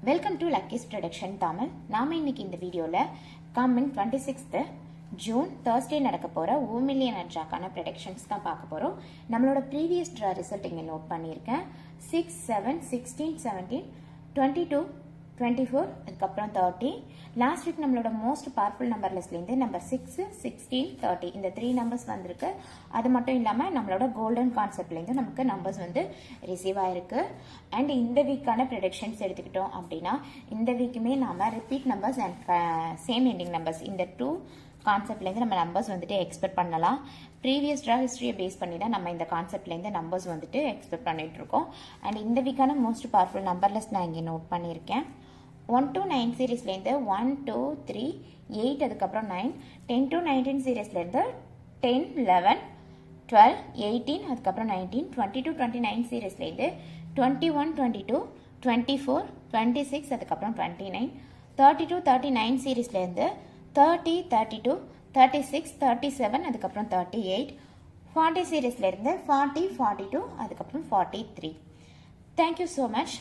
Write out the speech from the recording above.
Welcome to Lucky's production Tamil. நாம இன்னைக்கு இந்த வீடியோவில் கம்மிங் 26th ஜூன் தேர்ஸ்டே நடக்க போகிற 1 மில்லியன் ட்ராக்கான ப்ரொடக்ஷன்ஸ் தான் பார்க்க போகிறோம். நம்மளோட ப்ரீவியஸ் ட்ரா ரிசல்ட் இங்கே நோட் பண்ணியிருக்கேன். 6, 7, 16, 17, 22, 24, அதுக்கப்புறம் 30. லாஸ்ட் வீக் நம்மளோட மோஸ்ட் பவர்ஃபுல் நம்பர் லிஸ்ட்லேருந்து நம்பர் 6, 16, 30 இந்த 3 நம்பர்ஸ் வந்திருக்கு. அது மட்டும் இல்லாமல் நம்மளோட கோல்டன் கான்செப்ட்லேருந்து நமக்கு நம்பர்ஸ் வந்து ரிசீவ் ஆயிருக்கு. அண்ட் இந்த வீக்கான ப்ரெடிக்ஷன்ஸ் எடுத்துக்கிட்டோம் அப்படின்னா இந்த வீக்குமே நாம் repeat numbers and same ending numbers இந்த 2 கான்செப்ட்லேருந்து நம்ம நம்பர்ஸ் வந்துட்டு எக்ஸ்பெக்ட் பண்ணலாம். ப்ரீவியஸ் ட்ரா ஹிஸ்ட்ரியை பேஸ் பண்ணி தான் நம்ம இந்த கான்செப்ட்லேருந்து நம்பர்ஸ் வந்துட்டு எக்ஸ்பெக்ட் பண்ணிட்டு இருக்கோம். அண்ட் இந்த வீக்கான மோஸ்ட் பவர்ஃபுல் நம்பர் லிஸ்ட் நான் இங்கே நோட் பண்ணியிருக்கேன். 1 to 9 சீரீஸ்லேருந்து 1, 2, 3, 8, அதுக்கப்புறம் 9, 10 to 19 சீரீஸ்லேருந்து 10, 11, 12, 18, அதுக்கப்புறம் 19, 20 to 29 சீரீஸ்லேருந்து 21, 22, 24, 26, அதுக்கப்புறம் 29, 30 to 39 சீரீஸ்லேருந்து 30, 32, 36, 37, அதுக்கப்புறம் 38, 40 சீரீஸ்லேருந்து 40, 42, அதுக்கப்புறம் 43. Thank you so much.